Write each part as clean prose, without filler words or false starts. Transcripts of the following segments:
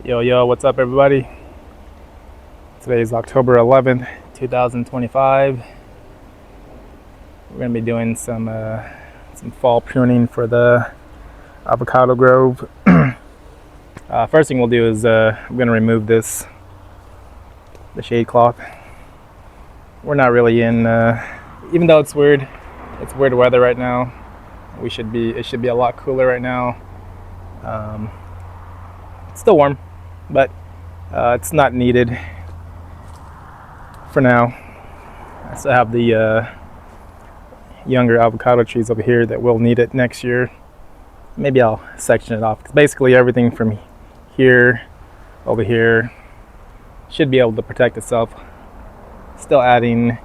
Yo, what's up, everybody? Today is October 11th, 2025. We're gonna be doing some fall pruning for the avocado grove. First thing we'll do is I'm gonna remove the shade cloth. We're not really in, even though it's weird weather right now. It should be a lot cooler right now. It's still warm, but it's not needed for now. I still have the younger avocado trees over here that will need it next year. Maybe I'll section it off, because basically everything from here over here should be able to protect itself. Still adding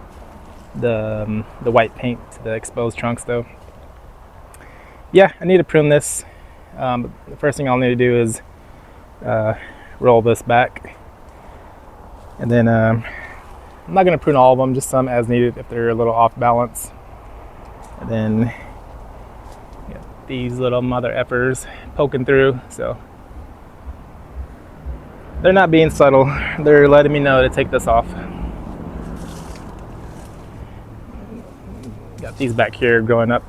the white paint to the exposed trunks though. Yeah, I need to prune this. The first thing I'll need to do is roll this back, and then I'm not going to prune all of them, just some as needed if they're a little off balance. And then these little mother effers poking through, so they're not being subtle, they're letting me know to take this off. Got these back here growing up.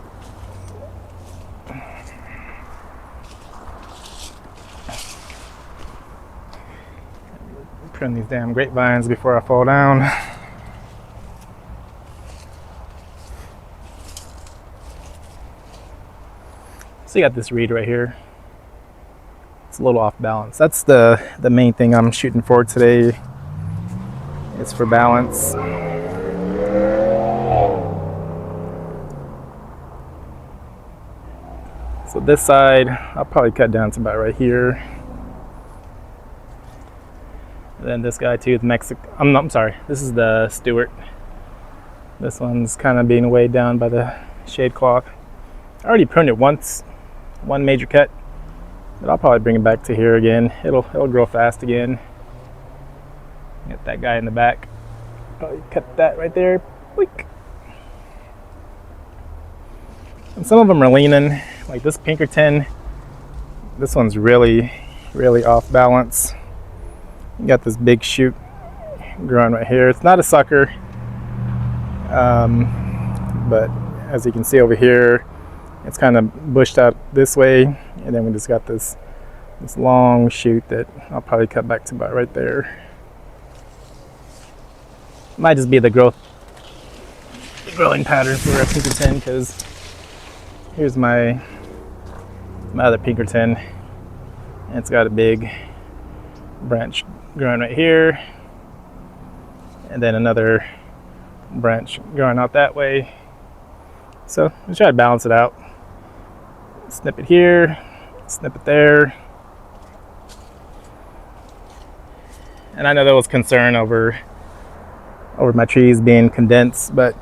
Prune these damn grapevines before I fall down. So you got this reed right here. It's a little off balance. That's the main thing I'm shooting for today. It's for balance. So this side, I'll probably cut down to about right here. And then this guy too, the I'm sorry, this is the Stewart. This one's kind of being weighed down by the shade cloth. I already pruned it once, one major cut, but I'll probably bring it back to here again. It'll grow fast again. Get that guy in the back. Probably cut that right there. Weak. And some of them are leaning, like this Pinkerton. This one's really off balance. You got this big shoot growing right here. It's not a sucker, but as you can see over here, it's kind of bushed out this way, and then we just got this long shoot that I'll probably cut back to about right there. Might just be the growing pattern for a Pinkerton, because here's my other Pinkerton, and it's got a big branch growing right here, and then another branch growing out that way. So I'm try to balance it out. Snip it here, snip it there. And I know there was concern over my trees being condensed, but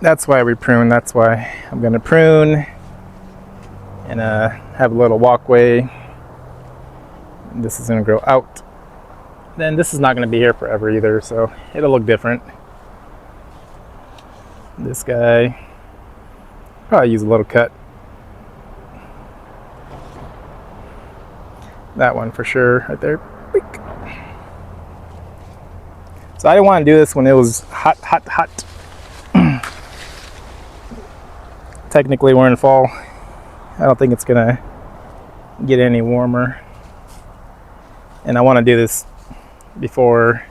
that's why we prune. That's why I'm going to prune and have a little walkway. This is going to grow out. Then this is not going to be here forever either, so it'll look different. This guy, probably use a little cut. That one for sure, right there. So I didn't want to do this when it was hot. Technically we're in fall. I don't think it's gonna get any warmer. And I want to do this before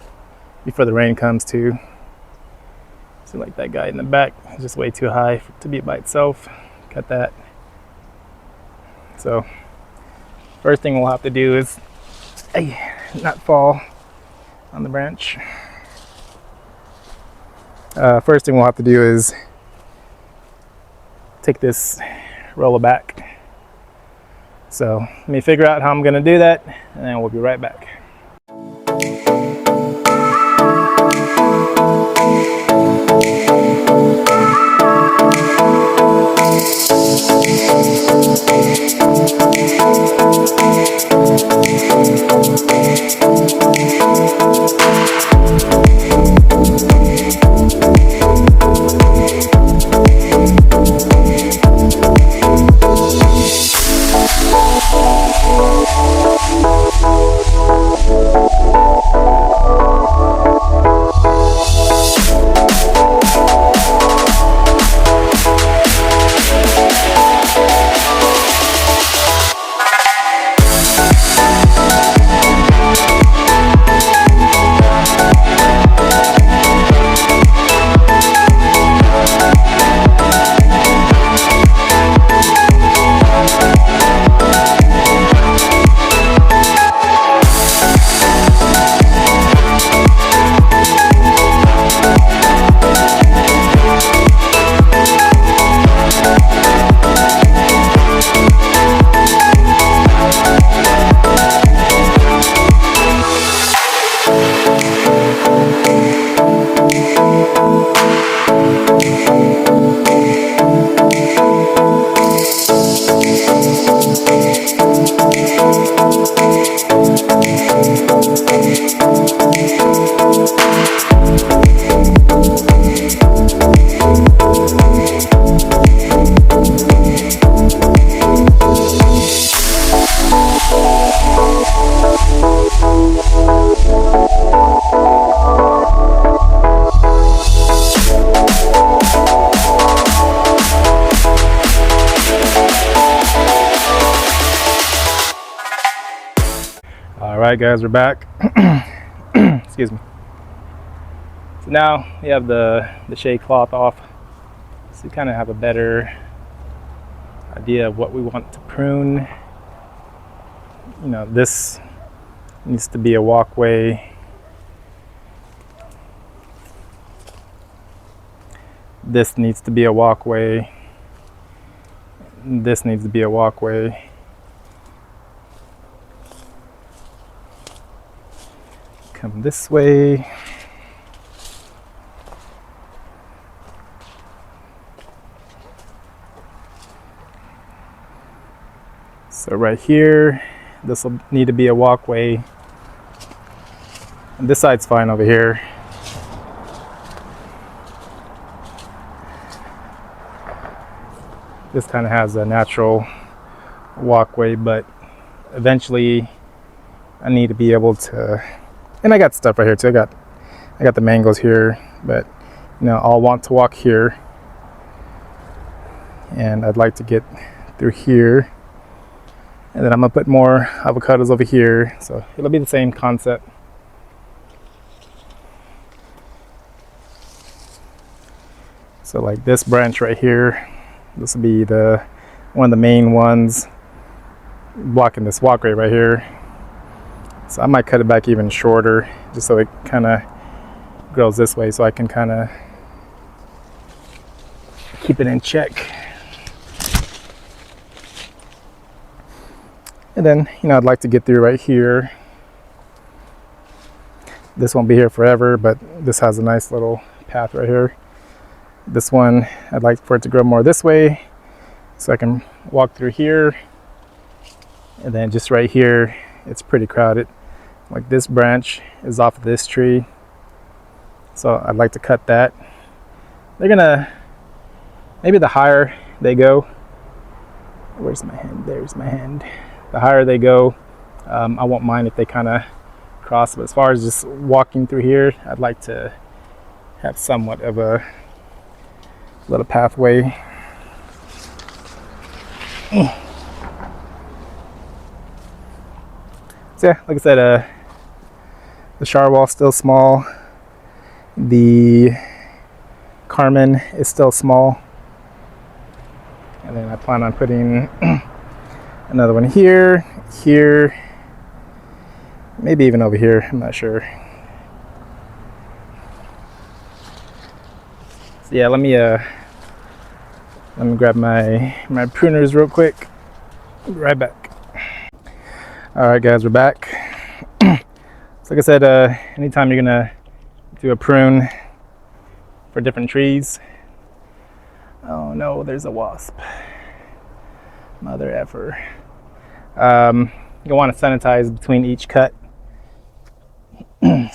the rain comes too. So like that guy in the back is just way too high to be by itself. Cut that. So first thing we'll have to do is not fall on the branch. First thing we'll have to do is take this roller back. So let me figure out how I'm gonna do that, and then we'll be right back. All right, guys, we're back. Excuse me. So now we have the shade cloth off, so we kind of have a better idea of what we want to prune. You know, this needs to be a walkway. This needs to be a walkway. This needs to be a walkway. Come this way. So right here, this will need to be a walkway. And this side's fine over here. This kind of has a natural walkway, but eventually I need to be able to, and I got stuff right here too. I got the mangoes here, but you know, I'll want to walk here, and I'd like to get through here, and then I'm gonna put more avocados over here, so it'll be the same concept. So like this branch right here, this will be one of the main ones blocking this walkway right here. So I might cut it back even shorter, just so it kind of grows this way, so I can kind of keep it in check. And then, you know, I'd like to get through right here. This won't be here forever, but this has a nice little path right here. This one, I'd like for it to grow more this way, so I can walk through here. And then just right here, it's pretty crowded. Like this branch is off of this tree, so I'd like to cut that. They're gonna, maybe the higher they go, where's my hand? There's my hand. The higher they go, I won't mind if they kind of cross, but as far as just walking through here, I'd like to have somewhat of a little pathway. So yeah, like I said, the shower wall is still small. The Carmen is still small. And then I plan on putting another one here, here, maybe even over here, I'm not sure. So yeah, let me grab my pruners real quick. I'll be right back. All right, guys, we're back. So like I said, anytime you're gonna do a prune for different trees. Oh no, there's a wasp. Mother effer. You'll want to sanitize between each cut. So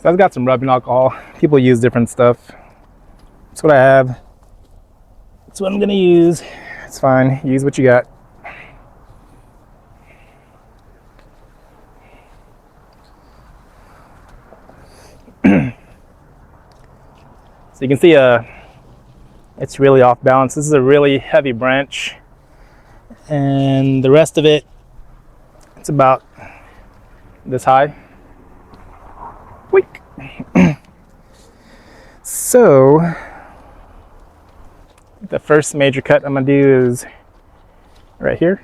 I've got some rubbing alcohol. People use different stuff. That's what I have. That's what I'm gonna use. It's fine. Use what you got. So you can see it's really off balance. This is a really heavy branch, and the rest of it, it's about this high. Weak. So the first major cut I'm gonna do is right here.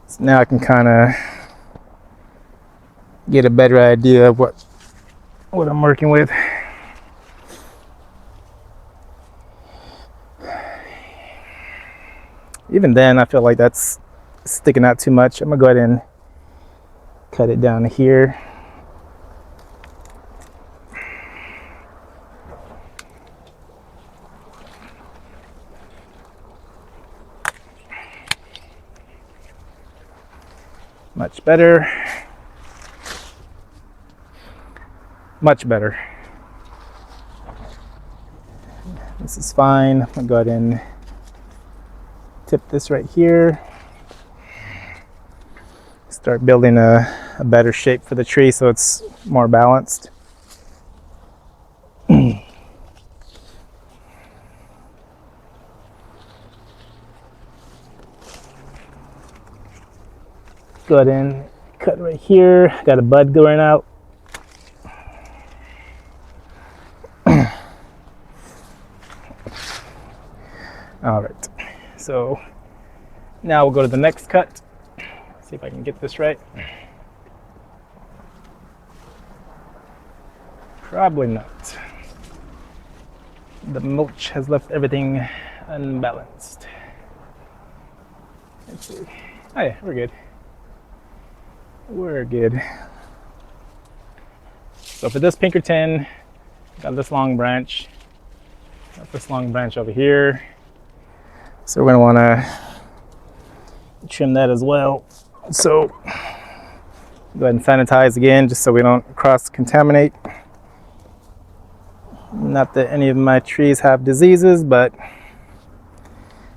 So now I can kind of get a better idea of what I'm working with. Even then, I feel like that's sticking out too much. I'm gonna go ahead and cut it down to here. Much better. Much better. This is fine. I'm gonna go ahead and tip this right here. start building a better shape for the tree so it's more balanced. Go ahead and cut right here. Got a bud going out. All right, so now we'll go to the next cut. See if I can get this right. Probably not. The mulch has left everything unbalanced. Let's see. Oh yeah, we're good. We're good. So for this Pinkerton, got this long branch. Got this long branch over here. So we're going to want to trim that as well. So go ahead and sanitize again just so we don't cross-contaminate. Not that any of my trees have diseases, but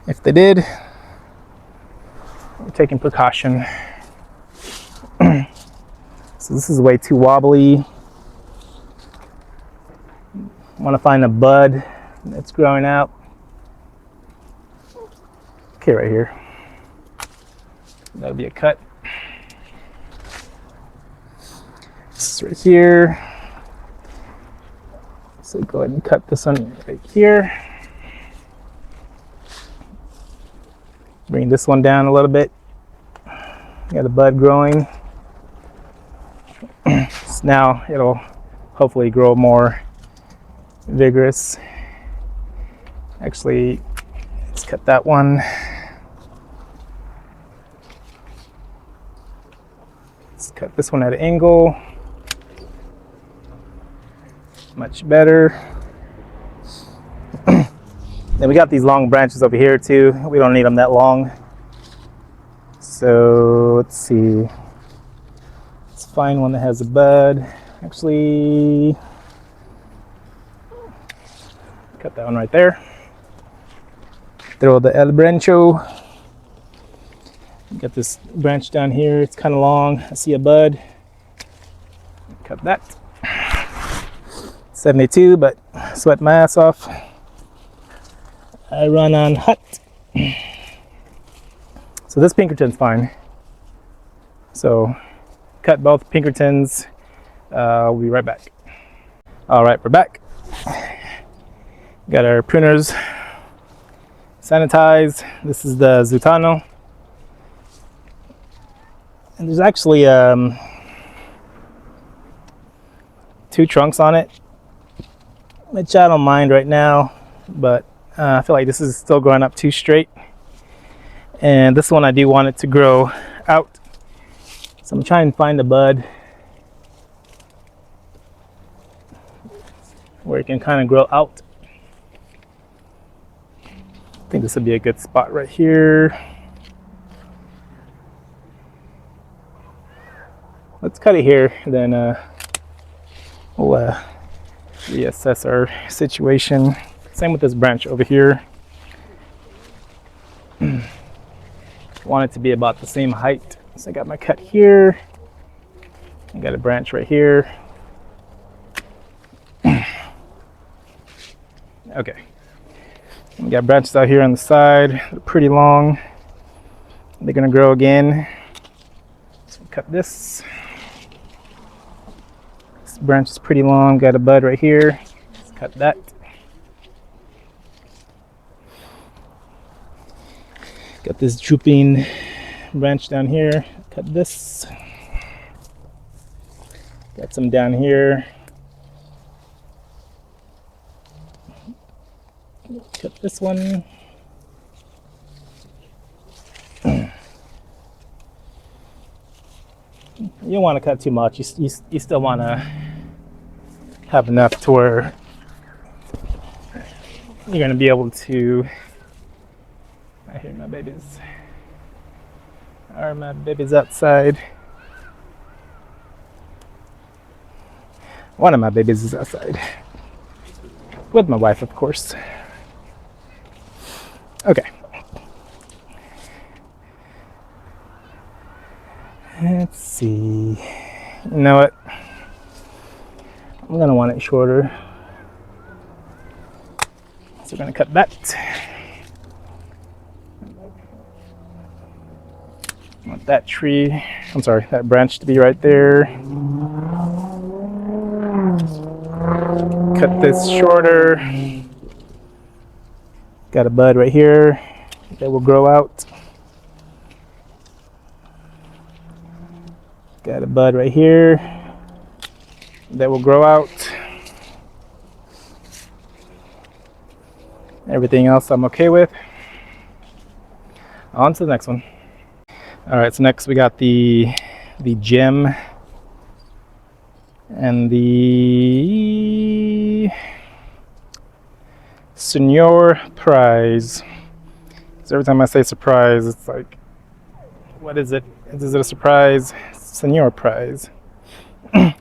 if they did, we're taking precaution. So this is way too wobbly. Want to find a bud that's growing out. Okay, right here. That'll be a cut. This is right here. So go ahead and cut this one right here. Bring this one down a little bit. Got a bud growing. So now it'll hopefully grow more vigorous. Actually, let's cut that one. Let's cut this one at an angle. Much better. Then we got these long branches over here too. We don't need them that long. So let's see. Let's find one that has a bud. Actually, cut that one right there. Throw the El Brancho. Got this branch down here. It's kind of long. I see a bud. Cut that. 72, but sweat my ass off. I run on hot. So this Pinkerton's fine. So cut both Pinkertons. We'll be right back. All right, we're back. Got our pruners sanitized. This is the Zutano. And there's actually 2 trunks on it, which I don't mind right now, but I feel like this is still growing up too straight. And this one I do want it to grow out. So I'm trying to find a bud where it can kind of grow out. I think this would be a good spot right here. Let's cut it here, then we'll reassess our situation. Same with this branch over here. Want it to be about the same height. So I got my cut here. I got a branch right here. Okay. We got branches out here on the side. They're pretty long. They're gonna grow again. So cut this. This branch is pretty long. Got a bud right here. Let's cut that. Got this drooping branch down here. Cut this. Got some down here. Cut this one. You don't want to cut too much. You still want to have enough to where you're going to be able to. I hear my babies. Are my babies outside? One of my babies is outside. With my wife, of course. Okay. Let's see. You know what? I'm gonna want it shorter. So we're gonna cut that. I want that tree, I'm sorry, that branch to be right there. Cut this shorter. Got a bud right here that will grow out. Got a bud right here that will grow out. Everything else I'm okay with. On to the next one. All right, so next we got the gem and the Senior Prize. So every time I say surprise, it's like, what is it? Is it a surprise? Senior Prize.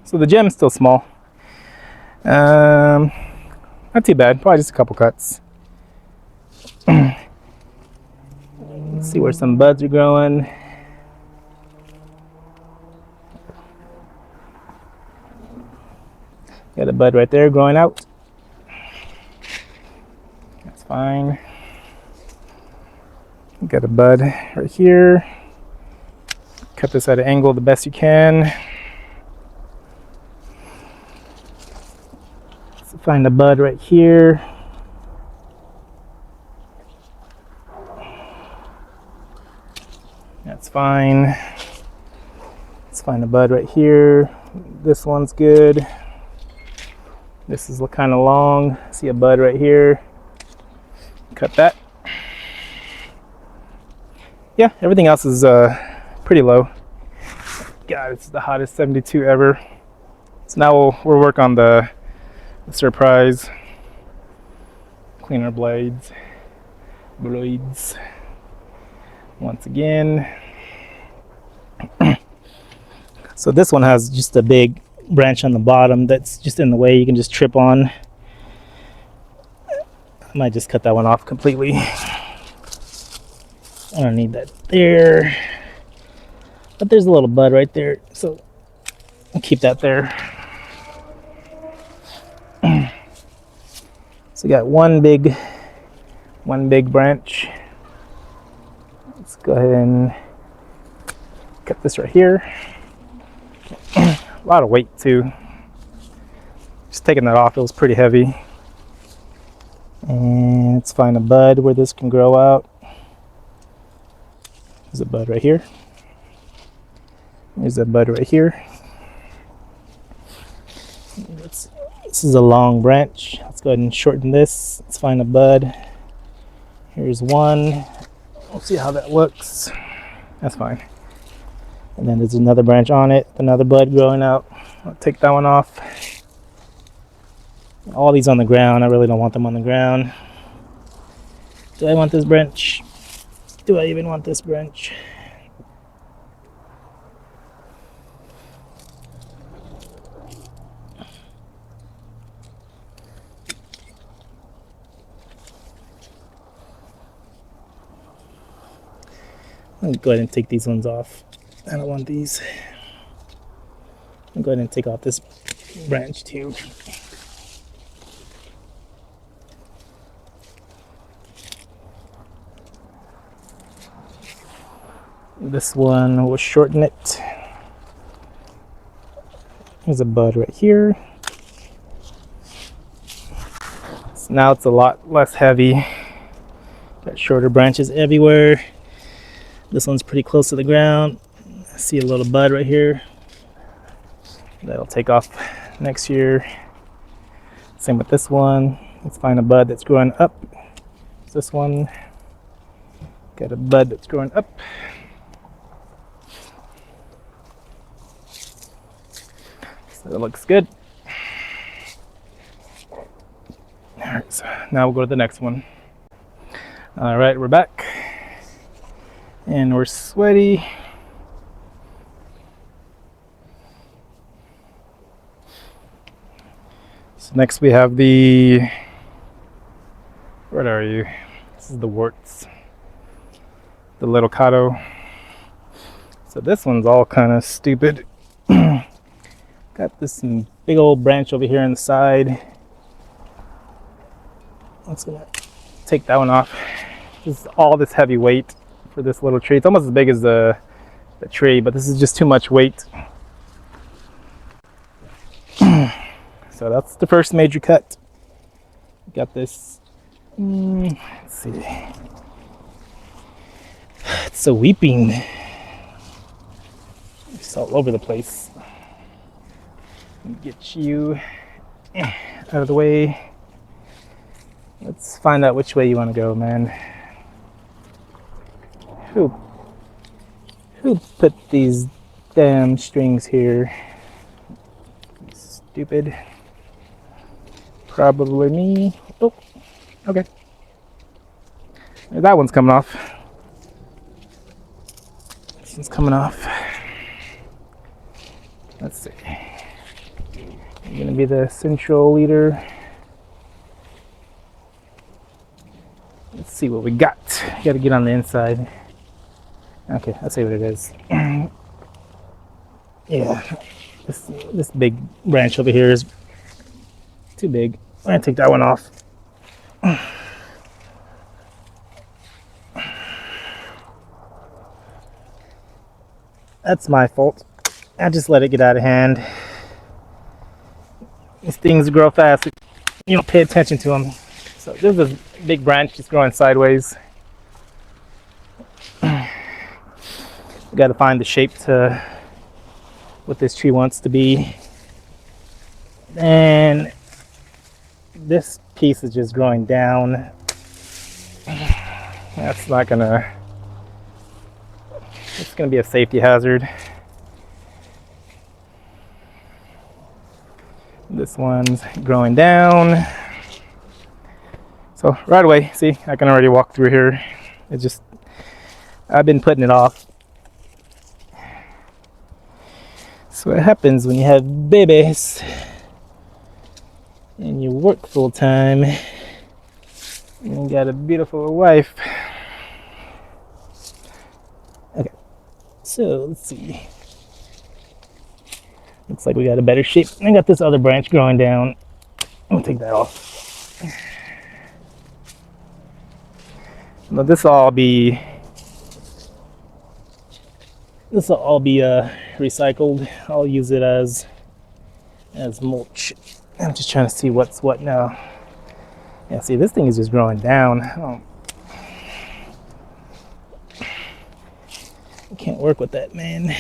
So the gem's still small. Not too bad, probably just a couple cuts. Let's see where some buds are growing. Got a bud right there growing out. That's fine. Got a bud right here. Cut this at an angle the best you can. So find a bud right here. That's fine. Let's find a bud right here. This one's good. This is kind of long. See a bud right here. Cut that. Yeah, everything else is pretty low. God, it's the hottest 72 ever. So now we'll work on the surprise. Clean our blades. Once again. So this one has just a big branch on the bottom that's just in the way. You can just trip on. I might just cut that one off completely. I don't need that there. But there's a little bud right there, so I'll keep that there. So we got one big branch. Let's go ahead and cut this right here. A lot of weight too. Just taking that off, it was pretty heavy. And let's find a bud where this can grow out. There's a bud right here. There's a bud right here. This is a long branch. Let's go ahead and shorten this. Let's find a bud. Here's one. We'll see how that looks. That's fine. And then there's another branch on it, another bud growing out. I'll take that one off. All these on the ground. I really don't want them on the ground. Do I want this branch? Do I even want this branch? I'll go ahead and take these ones off. I don't want these. I'll go ahead and take off this branch too. This one, we'll shorten it. There's a bud right here. So now it's a lot less heavy. Got shorter branches everywhere. This one's pretty close to the ground. I see a little bud right here. That'll take off next year. Same with this one. Let's find a bud that's growing up. This one. Got a bud that's growing up. So that looks good. Alright, so now we'll go to the next one. Alright, we're back. And we're sweaty. So next we have the, where are you? This is the warts. The avocado. So this one's all kind of stupid. Got this big old branch over here on the side. I'm just gonna take that one off. This is all this heavy weight for this little tree. It's almost as big as the tree, but this is just too much weight. So that's the first major cut. Got this. Let's see. It's so weeping. It's all over the place. Get you out of the way. Let's find out which way you want to go, man. Who put these damn strings here? Stupid. Probably me. Oh, okay. That one's coming off. This one's coming off. Let's see. I'm gonna be the central leader. Let's see what we got. Gotta get on the inside. Okay, I'll see what it is. Yeah, this big branch over here is too big. I'm gonna take that one off. That's my fault. I just let it get out of hand. These things grow fast. You don't pay attention to them. So there's a big branch just growing sideways. We got to find the shape to what this tree wants to be. And this piece is just growing down. That's not gonna, it's gonna be a safety hazard. This one's growing down. So right away, see, I can already walk through here. It's just, I've been putting it off. So what happens when you have babies and you work full time and you got a beautiful wife. Okay, so let's see. Looks like we got a better shape. I got this other branch growing down. I'm gonna take that off. Now this will all be recycled. I'll use it as mulch. I'm just trying to see what's what now. Yeah, see, this thing is just growing down. I can't work with that, man.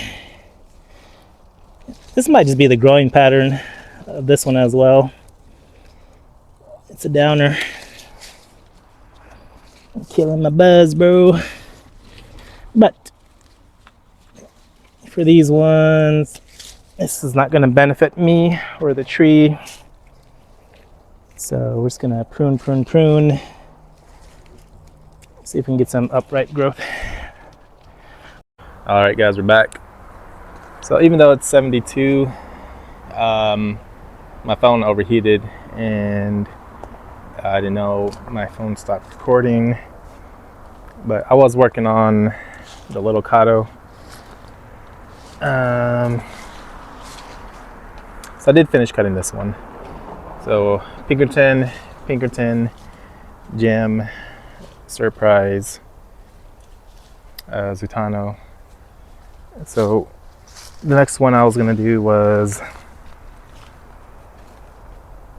This might just be the growing pattern of this one as well. It's a downer. I'm killing my buzz, bro. But for these ones, this is not going to benefit me or the tree. So we're just going to prune. See if we can get some upright growth. All right, guys, we're back. So even though it's 72, my phone overheated and I didn't know my phone stopped recording. But I was working on the little avocado. So I did finish cutting this one. So Pinkerton, Gem, Surprise, Zutano. So the next one I was gonna do was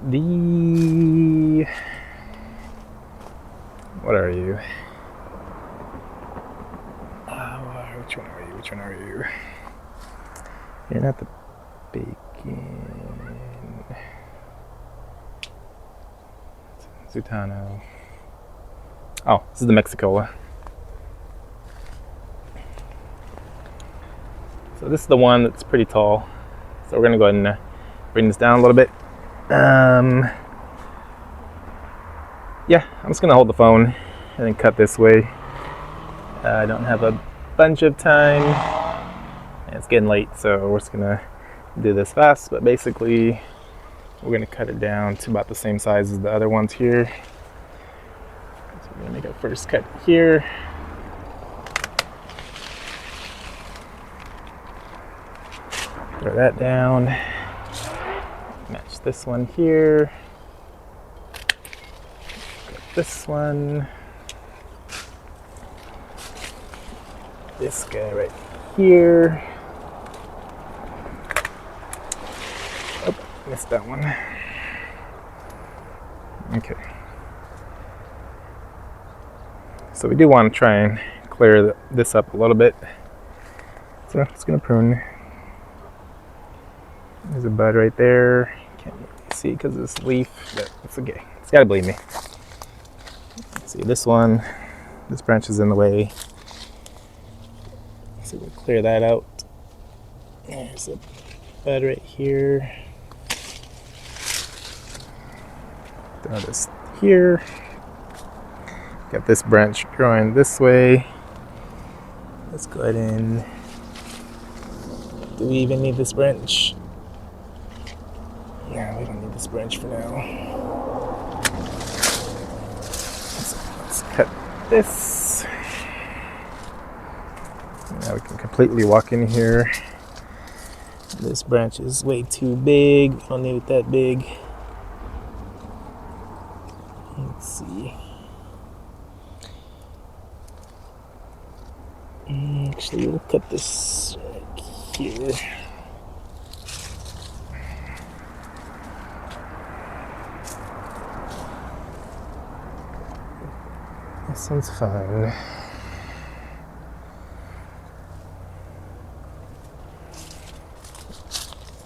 the, what are you? Which one are you? You're not the bacon. Zutano. Oh, this is the Mexicola. So this is the one that's pretty tall. So we're gonna go ahead and bring this down a little bit. Yeah, I'm just gonna hold the phone and then cut this way. I don't have a bunch of time. It's getting late, so we're just gonna do this fast. But basically, we're gonna cut it down to about the same size as the other ones here. So we're gonna make a first cut here. Throw that down. Match this one here. Got this one. This guy right here. Oh, missed that one. Okay. So we do want to try and clear this up a little bit. So I'm just going to prune. There's a bud right there. Can't really see because of this leaf, but it's okay. It's got to believe me. See this one. This branch is in the way. So we'll clear that out. There's a bud right here. Throw this here. Got this branch growing this way. Let's go ahead and... Do we even need this branch? No, we don't need this branch for now. So let's cut this. Now we can completely walk in here. This branch is way too big. We don't need it that big. Let's see. Actually, we'll cut this right here. This one's fine.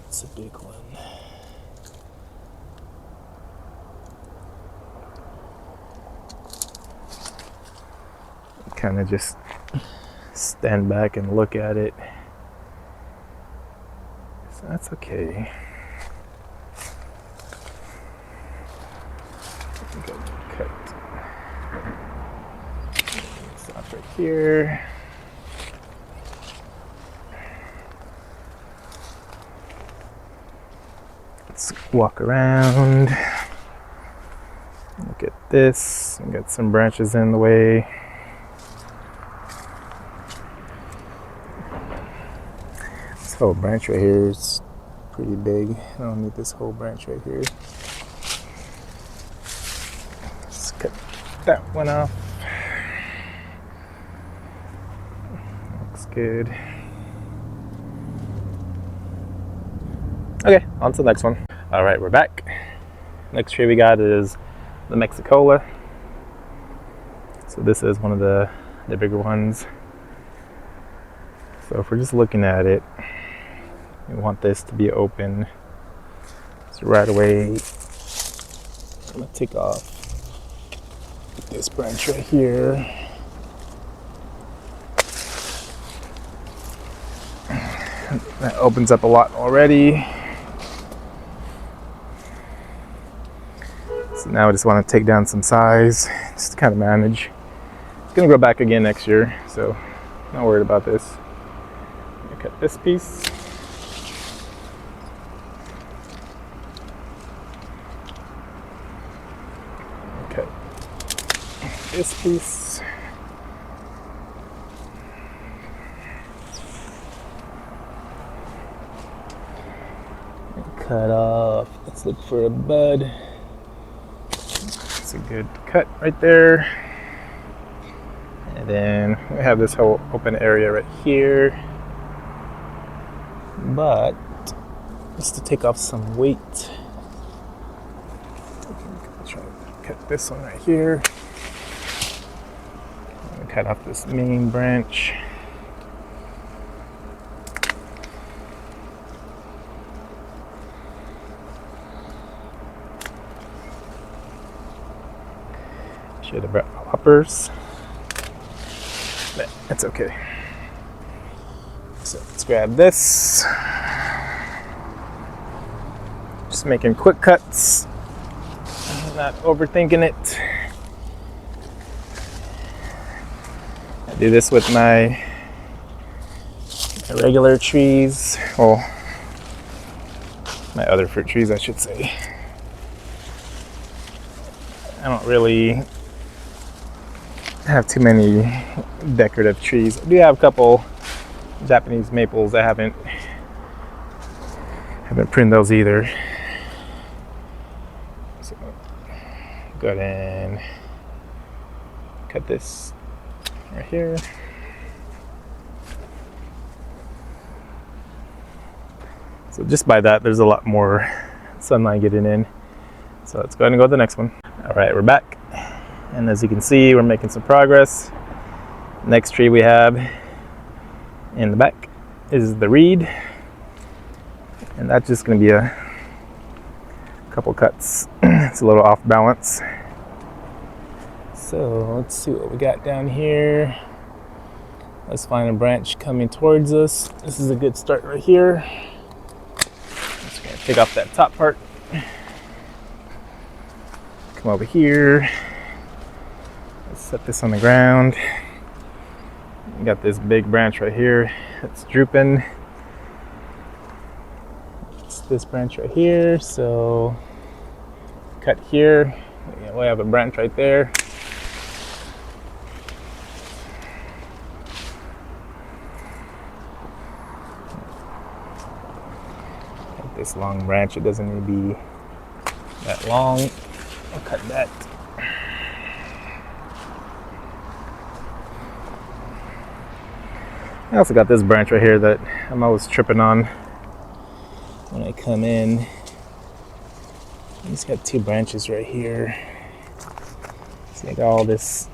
It's a big one. Kind of just stand back and look at it. So that's okay. Cut. Stop right here. Let's walk around. Look at this. We got some branches in the way. This whole branch right here is pretty big. I don't need this whole branch right here. Let's cut that one off. Looks good. Okay, on to the next one. All right, we're back. Next tree we got is the Mexicola. So this is one of the bigger ones. So if we're just looking at it, we want this to be open. So right away, I'm gonna take off this branch right here. That opens up a lot already. So now I just want to take down some size, just to kind of manage. It's gonna grow back again next year, so not worried about this. Cut this piece. Cut this piece. Cut off. Let's look for a bud. That's a good cut right there. And then we have this whole open area right here. But just to take off some weight, try to cut this one right here. Cut off this main branch. Should have brought hoppers, but that's okay. So let's grab this. Just making quick cuts, not overthinking it. I do this with my regular trees, well, my other fruit trees, I should say. I don't really have too many decorative trees. I do have a couple Japanese maples I haven't Haven't pruned those either. So go ahead and cut this right here. So just by that, there's a lot more sunlight getting in. So let's go ahead and go to the next one. All right, we're back. And as you can see, we're making some progress. Next tree we have in the back is the reed. And that's just gonna be a couple cuts. It's a little off balance. So let's see what we got down here. Let's find a branch coming towards us. This is a good start right here. Just gonna take off that top part. Come over here. Let's set this on the ground. We got this big branch right here that's drooping. It's this branch right here. So cut here. Yeah, we have a branch right there. Got this long branch. It doesn't need to be that long. I'll cut that. I also got this branch right here that I'm always tripping on when I come in. It's got two branches right here. So I got all this,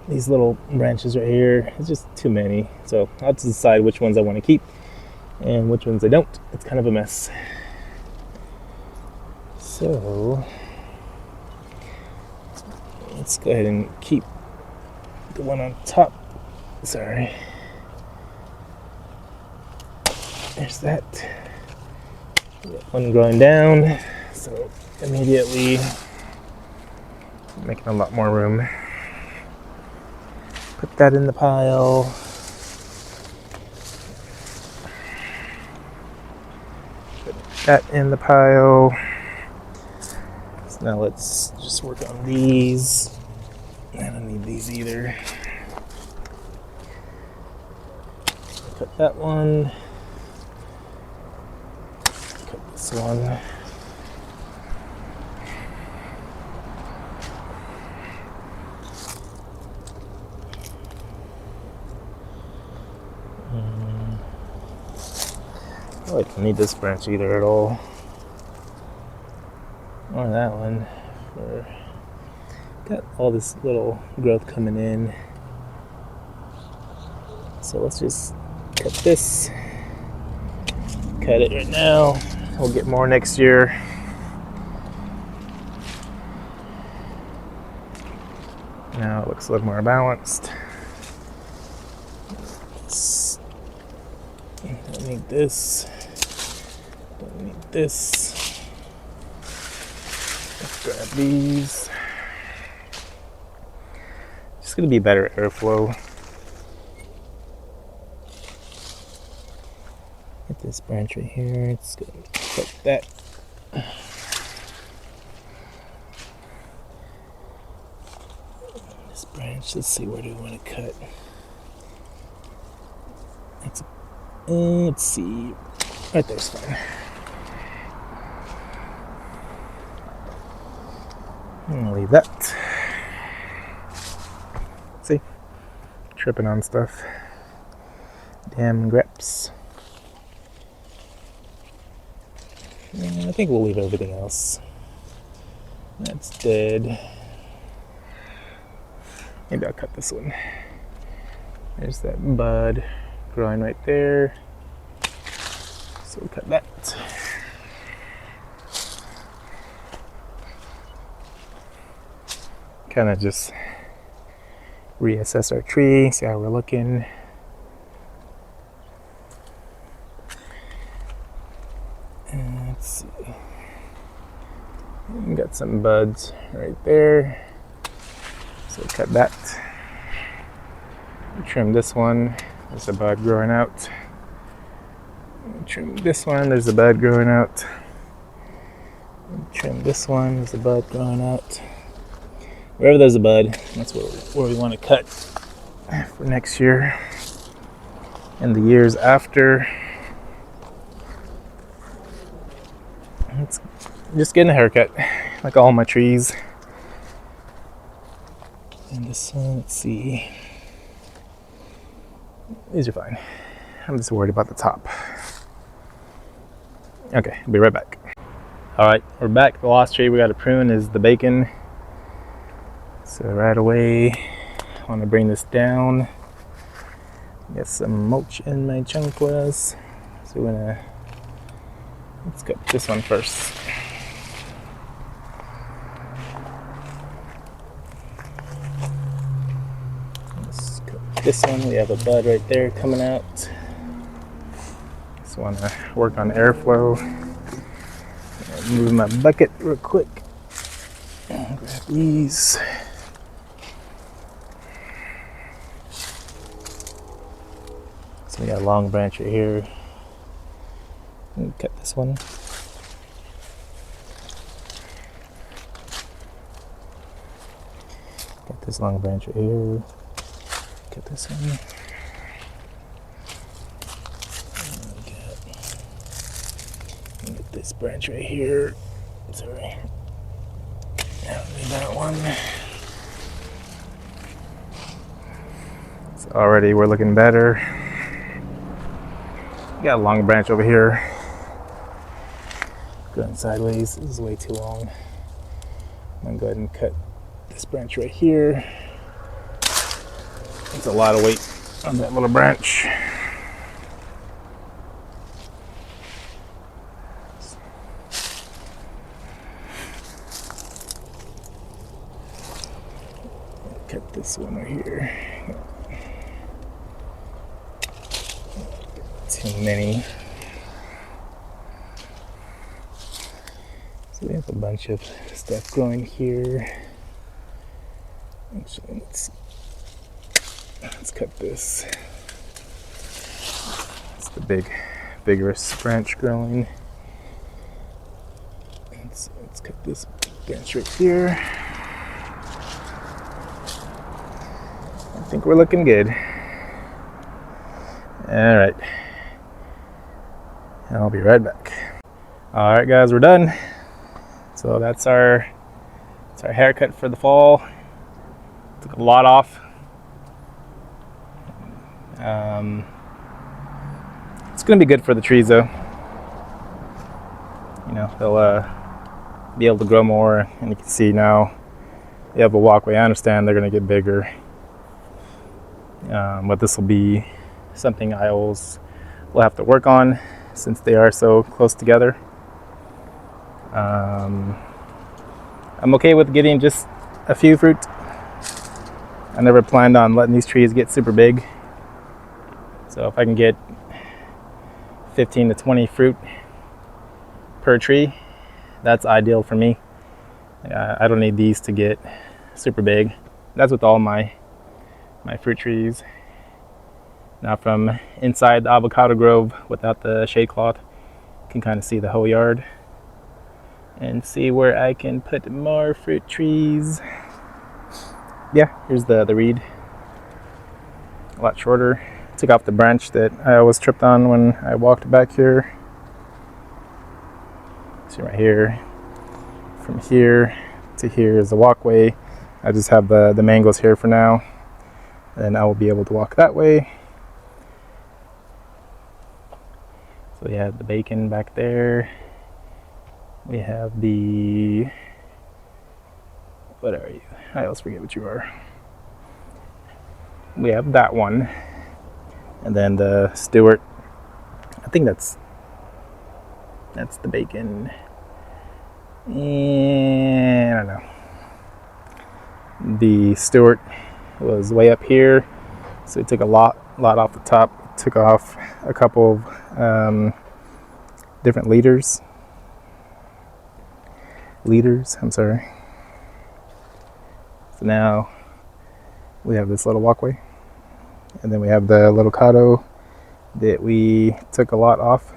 these little branches right here. It's just too many. So I'll have to decide which ones I want to keep and which ones I don't. It's kind of a mess. So let's go ahead and keep the one on top. Sorry. There's that. One growing down, so immediately making a lot more room. Put that in the pile. Put that in the pile. So now let's just work on these. I don't need these either. Cut that one. Cut this one. Oh, I don't need this branch either at all. Or that one. Got all this little growth coming in. So let's just cut this. Cut it right now. We'll get more next year. Now it looks a little more balanced. Don't need this. Don't need this. Let's grab these. Just gonna be better airflow. Get this branch right here. It's gonna cut that. This branch. Let's see, where do we want to cut? Let's see. Right there's fine. I'm gonna leave that. See? Tripping on stuff. Damn grips. I think we'll leave everything else. That's dead. Maybe I'll cut this one. There's that bud growing right there. So we'll cut that. Kind of just reassess our tree, see how we're looking. Let's see. We got some buds right there. So we'll cut that. Trim this one. There's a bud growing out. Trim this one. There's a bud growing out. Trim this one. There's a bud growing out. Wherever there's a bud, that's where we want to cut for next year and the years after. It's just getting a haircut, like all my trees. And this one, let's see. These are fine. I'm just worried about the top. Okay, I'll be right back. All right, we're back. The last tree we got to prune is the bacon. So right away, I want to bring this down. Get some mulch in my chunkless. So let's cut this one first. Let's cut this one. We have a bud right there coming out. Just want to work on airflow. Move my bucket real quick. Grab these. So we got a long branch right here. Cut this one. Got this long branch right here. Cut this one. Get this branch right here. Sorry. I don't need that one. So already we're looking better. Got a long branch over here. Going sideways. This is way too long. I'm gonna go ahead and cut this branch right here. It's a lot of weight on that little branch. Cut this one right here. Too many. So we have a bunch of stuff growing here. Actually, let's cut this. It's the big, vigorous branch growing. Let's cut this branch right here. I think we're looking good. All right. And I'll be right back. All right, guys, we're done. So that's our haircut for the fall. Took a lot off. It's gonna be good for the trees, though. You know, they'll be able to grow more, and you can see now they have a walkway. I understand they're gonna get bigger, but this will be something I will have to work on since they are so close together. I'm okay with getting just a few fruit. I never planned on letting these trees get super big. So if I can get 15 to 20 fruit per tree, that's ideal for me. I don't need these to get super big. That's with all my fruit trees. Now from inside the avocado grove without the shade cloth, you can kind of see the whole yard and see where I can put more fruit trees. Yeah, here's the reed. A lot shorter. Took off the branch that I was tripped on when I walked back here. See right here. From here to here is the walkway. I just have the mangoes here for now. And I will be able to walk that way. So we have the bacon back there. We have the, what are you? I always forget what you are. We have that one. And then the Stewart, I think that's the bacon. And I don't know. The Stewart was way up here, so it took a lot off the top. It took off a couple of different leaders. I'm sorry. So now we have this little walkway, and then we have the little avocado that we took a lot off,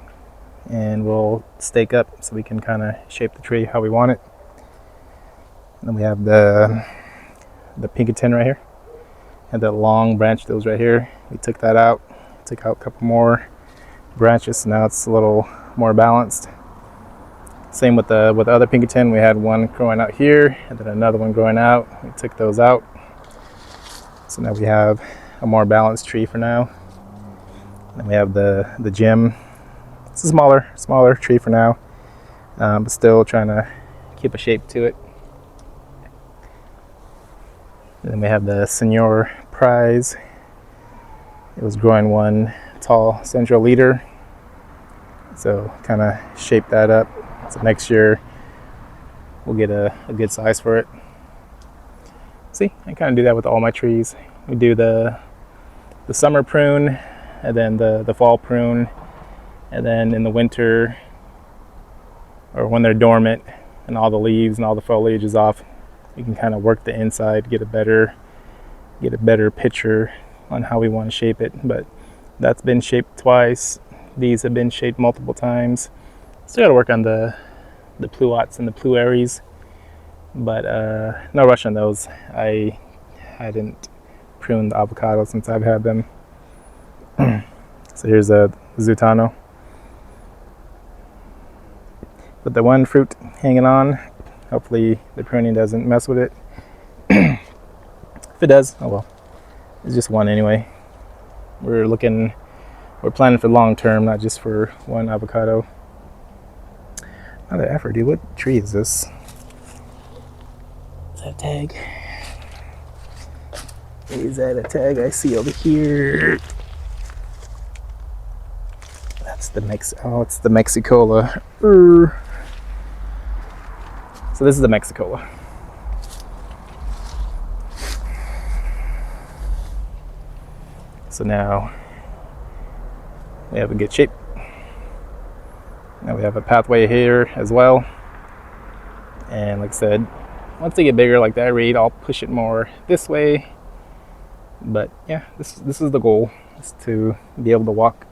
and we'll stake up so we can kind of shape the tree how we want it. And then we have the Pinkerton right here, and that long branch that was right here. We took that out, took out a couple more branches, so now it's a little more balanced. Same with the other Pinkerton. We had one growing out here and then another one growing out. We took those out. So now we have a more balanced tree for now. Then we have the gym. It's a smaller tree for now, but still trying to keep a shape to it. And then we have the Senior Prize. It was growing one tall central leader, so kind of shape that up. So next year we'll get a good size for it. See, I kind of do that with all my trees. We do the summer prune, and then the fall prune, and then in the winter, or when they're dormant and all the leaves and all the foliage is off, we can kind of work the inside, get a better picture on how we want to shape it. But that's been shaped twice. These have been shaped multiple times. Still got to work on the pluots and the pluaries, but no rush on those. I hadn't pruned the avocado since I've had them. So here's a Zutano. But the one fruit hanging on, hopefully the pruning doesn't mess with it. If it does, oh well. It's just one anyway. We're planning for long term, not just for one avocado. Another effort, dude. What tree is this? Is that a tag? Is that a tag I see over here? That's the it's the Mexicola. So this is the Mexicola. So now we have a good shape. Now we have a pathway here as well. And like I said, once they get bigger like that reed, I'll push it more this way. But yeah, this is the goal, is to be able to walk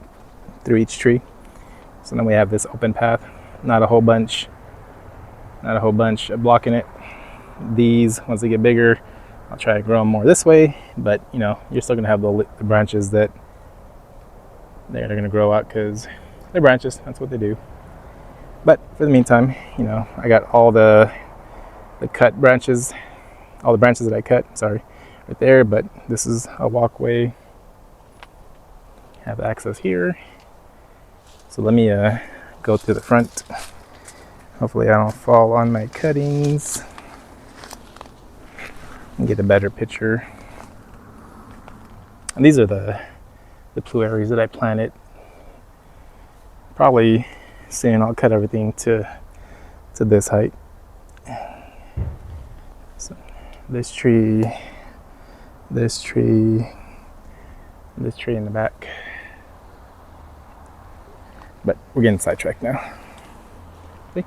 through each tree. So then we have this open path, not a whole bunch blocking it. These, once they get bigger, I'll try to grow them more this way, but you know, you're still gonna have the branches that they're gonna grow out because they're branches, that's what they do. But for the meantime, you know, I got all the cut branches, all the branches that I cut, sorry, right there, but this is a walkway. Have access here. So let me go to the front. Hopefully I don't fall on my cuttings and get a better picture. And these are the pluaries that I planted. Probably soon I'll cut everything to this height. So this tree in the back. But we're getting sidetracked now. See?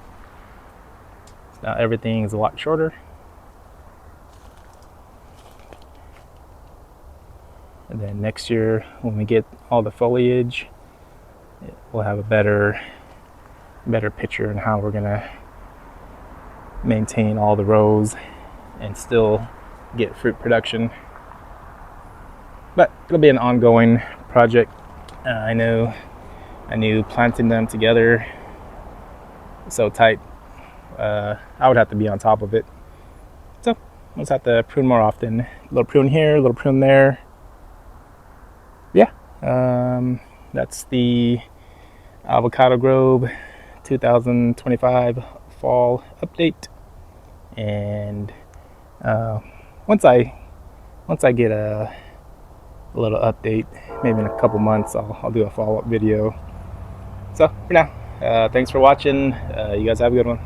Now everything is a lot shorter. And then next year, when we get all the foliage, we'll have a better picture on how we're gonna maintain all the rows and still get fruit production. But it'll be an ongoing project. I knew planting them together so tight, I would have to be on top of it. So we'll just have to prune more often. A little prune here, a little prune there. Yeah, that's the Avocado Grove 2025 fall update. And once I get a little update, maybe in a couple months, I'll do a follow-up video. So for now, thanks for watching. You guys have a good one.